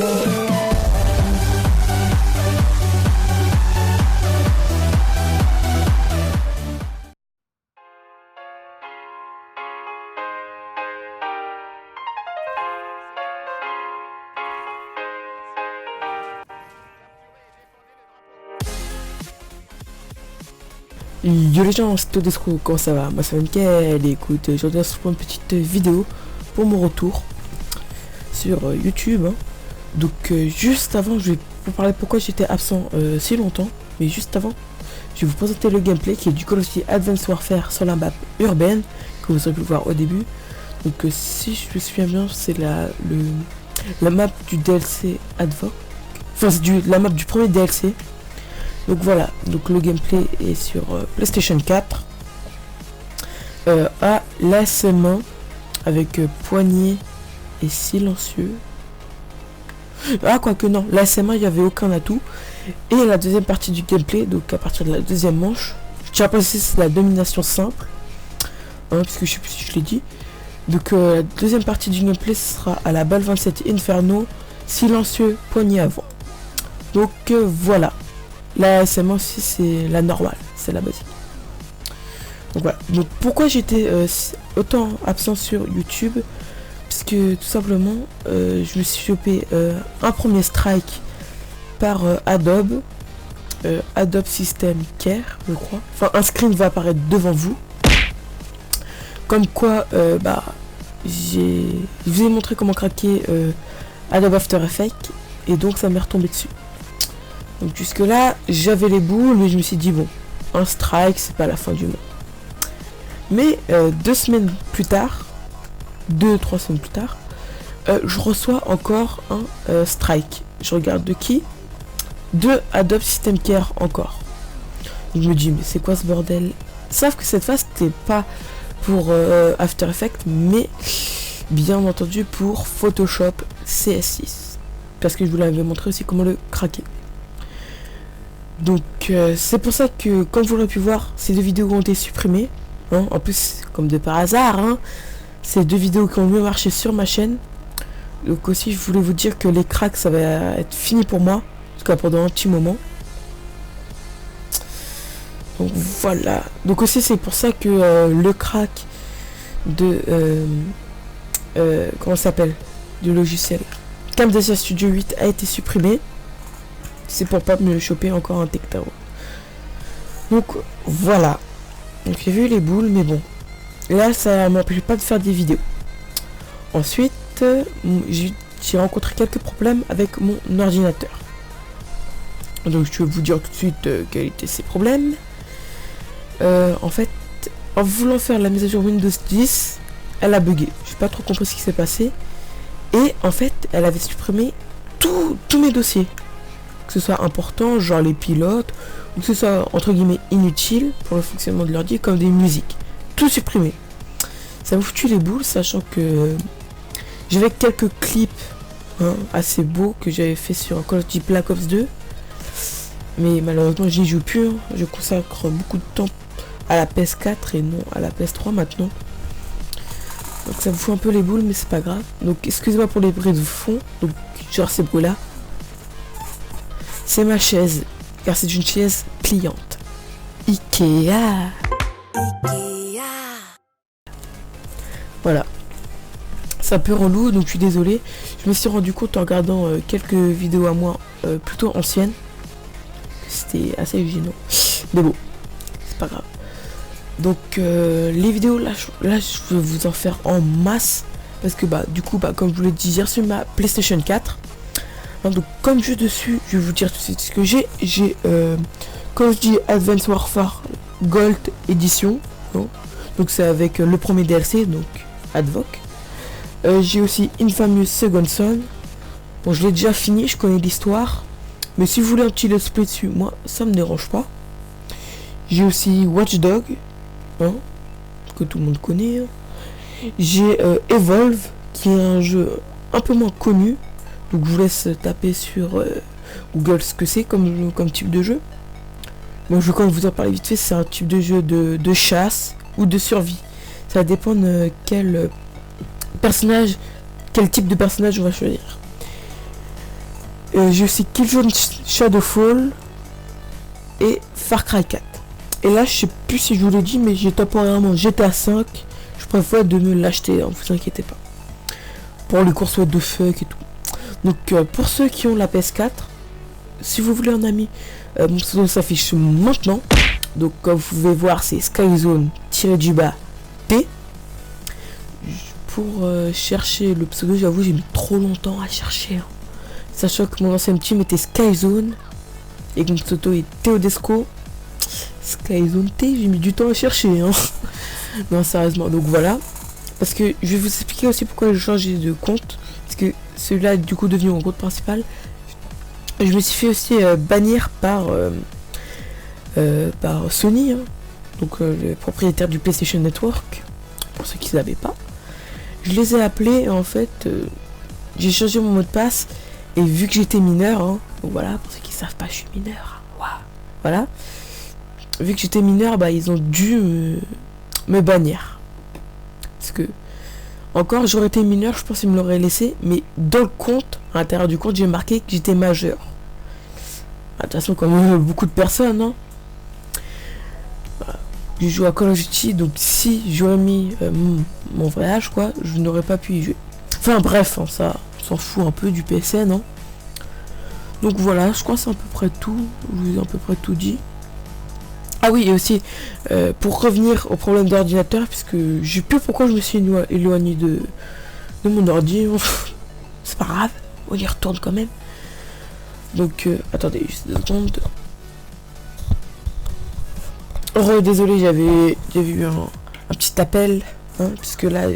Yo les gens, c'est Todesco, comment ça va? Moi ça va nickel, écoute, aujourd'hui on se retrouve une petite vidéo pour mon retour sur YouTube, hein. Donc juste avant, je vais vous parler pourquoi j'étais absent si longtemps, mais juste avant, je vais vous présenter le gameplay qui est du Call of Duty Advanced Warfare sur la map urbaine, que vous aurez pu voir au début. Donc si je me souviens bien, c'est la map du DLC Advoc, enfin c'est la map du premier DLC. Donc voilà, donc le gameplay est sur PlayStation 4 à l'ASM1 avec poignet et silencieux. Ah quoique non, l'ASM1 il n'y avait aucun atout. Et la deuxième partie du gameplay, donc à partir de la deuxième manche, je tiens à préciser c'est la domination simple, hein, parce que je sais plus si je l'ai dit. Donc la deuxième partie du gameplay sera à la balle 27 Inferno, silencieux, poignet avant. Donc voilà. La SM aussi c'est la normale, c'est la basique. Donc voilà. Donc pourquoi j'étais autant absent sur YouTube? Parce que tout simplement je me suis chopé un premier strike par Adobe System Care, je crois. Enfin un screen va apparaître devant vous. Comme quoi je vous ai montré comment craquer Adobe After Effects et donc ça m'est retombé dessus. Donc jusque là j'avais les boules, mais je me suis dit bon, un strike c'est pas la fin du monde. Mais 2 semaines plus tard, 2-3 semaines plus tard, je reçois encore un strike. Je regarde de qui? De Adobe System Care encore. Donc je me dis mais c'est quoi ce bordel? Sauf que cette fois c'était pas pour After Effects, mais bien entendu pour Photoshop CS6. Parce que je vous l'avais montré aussi comment le craquer. Donc c'est pour ça que comme vous l'aurez pu voir, ces 2 vidéos ont été supprimées, hein. En plus comme de par hasard, hein, ces 2 vidéos qui ont mieux marché sur ma chaîne. Donc aussi je voulais vous dire que les cracks ça va être fini pour moi, en tout cas pendant un petit moment. Donc voilà. Donc aussi c'est pour ça que le crack de comment ça s'appelle, du logiciel Camtasia Studio 8 a été supprimé. C'est pour pas me choper encore un Tectao. Donc voilà. Donc j'ai vu les boules, mais bon. Là ça m'empêche pas de faire des vidéos. Ensuite j'ai rencontré quelques problèmes avec mon ordinateur. Donc je vais vous dire tout de suite quels étaient ces problèmes. En fait, en voulant faire la mise à jour Windows 10, elle a bugué. J'ai pas trop compris ce qui s'est passé. Et en fait, elle avait supprimé tous mes dossiers. Que ce soit important, genre les pilotes, ou que ce soit entre guillemets inutile pour le fonctionnement de l'ordi, comme des musiques. Tout supprimé. Ça m'a foutu les boules, sachant que j'avais quelques clips assez beaux que j'avais fait sur Call of Duty Black Ops 2. Mais malheureusement, je n'y joue plus. Hein. Je consacre beaucoup de temps à la PS4 et non à la PS3 maintenant. Donc ça me fout un peu les boules, mais c'est pas grave. Donc excusez-moi pour les bruits de fond. Donc genre ces bruits là. C'est ma chaise, car c'est une chaise pliante. Ikea. Voilà. C'est un peu relou, donc je suis désolé. Je me suis rendu compte en regardant quelques vidéos à moi plutôt anciennes. C'était assez gênant. Mais bon, c'est pas grave. Donc les vidéos là je vais vous en faire en masse. Parce que du coup comme je vous l'ai dit, j'ai reçu ma PlayStation 4. Donc comme jeu dessus, je vais vous dire tout de suite ce que j'ai. J'ai Call of Duty Advanced Warfare Gold Edition, hein. Donc c'est avec le premier DLC, donc Advoc. J'ai aussi Infamous Second Son. Bon, je l'ai déjà fini, je connais l'histoire. Mais si vous voulez un petit let's play dessus, moi ça me dérange pas. J'ai aussi Watch Dogs, hein, que tout le monde connaît, hein. J'ai Evolve, qui est un jeu un peu moins connu. Donc je vous laisse taper sur Google ce que c'est comme type de jeu. Bon, je vais quand même vous en parler vite fait. C'est un type de jeu de chasse ou de survie. Ça dépend de quel type de personnage on va choisir. J'ai aussi Killzone Shadowfall et Far Cry 4. Et là, je sais plus si je vous l'ai dit, mais j'ai temporairement GTA 5. Je prévois de me l'acheter, hein, vous inquiétez pas. Pour les courses what the fuck et tout. Donc, pour ceux qui ont la PS4, si vous voulez un ami, mon pseudo s'affiche maintenant. Donc, comme vous pouvez voir, c'est Skyzone-du-bas P. Pour chercher le pseudo, j'avoue, j'ai mis trop longtemps à chercher. Hein. Sachant que mon ancien team était Skyzone. Et que mon pseudo est Teodesco. Skyzone T, j'ai mis du temps à chercher. Hein. Non, sérieusement. Donc voilà. Parce que je vais vous expliquer aussi pourquoi j'ai changé de compte. Parce que celui-là, du coup, devenu mon compte principal. Je me suis fait aussi bannir par Sony. Hein. Donc le propriétaire du PlayStation Network. Pour ceux qui ne savaient pas. Je les ai appelés. En fait, j'ai changé mon mot de passe. Et vu que j'étais mineur. Hein, donc voilà, pour ceux qui ne savent pas, je suis mineur. Wow. Voilà. Vu que j'étais mineur, bah ils ont dû me bannir. Parce que, encore, j'aurais été mineur, je pense qu'ils me l'auraient laissé. Mais dans le compte, à l'intérieur du compte, j'ai marqué que j'étais majeur. De toute façon, comme beaucoup de personnes, hein. Je joue à Call of Duty, donc si j'aurais mis mon vrai âge, quoi, je n'aurais pas pu y jouer. Enfin bref, hein, ça, on s'en fout un peu du PSN, hein. Donc voilà, je crois que c'est à peu près tout. Je vous ai à peu près tout dit. Ah oui, et aussi, pour revenir au problème d'ordinateur, puisque je sais plus pourquoi je me suis éloigné de mon ordi. C'est pas grave, on y retourne quand même. Donc, attendez, juste 2 secondes. Oh, désolé, j'avais eu un petit appel, hein, puisque là,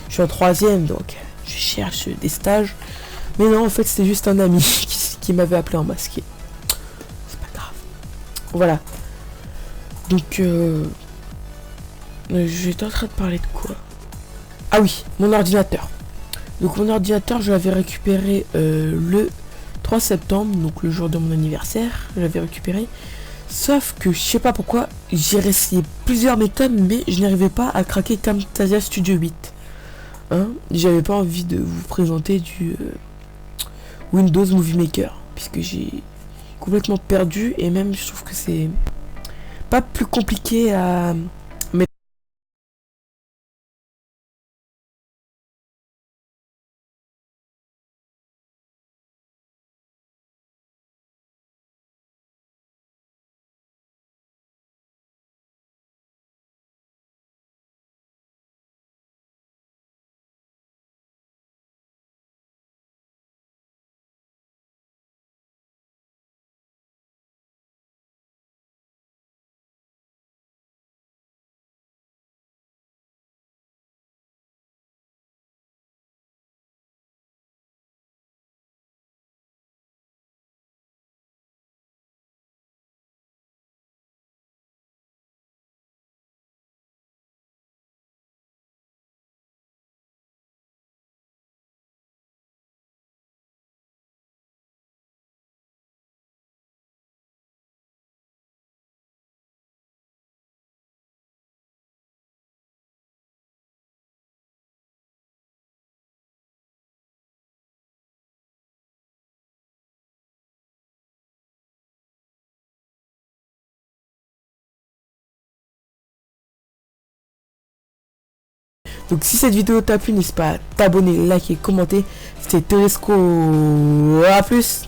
je suis en 3ème, donc je cherche des stages. Mais non, en fait, c'était juste un ami qui m'avait appelé en masqué. C'est pas grave. Voilà. Donc, j'étais en train de parler de quoi? Ah oui, mon ordinateur. Donc mon ordinateur, je l'avais récupéré le 3 septembre, donc le jour de mon anniversaire. Je l'avais récupéré. Sauf que je sais pas pourquoi, j'ai essayé plusieurs méthodes, mais je n'arrivais pas à craquer Camtasia Studio 8. Hein, j'avais pas envie de vous présenter du Windows Movie Maker, puisque j'ai complètement perdu, et même je trouve que c'est pas plus compliqué à mettre. Donc si cette vidéo t'a plu, n'hésite pas à t'abonner, liker, commenter. C'était Teresco. À plus.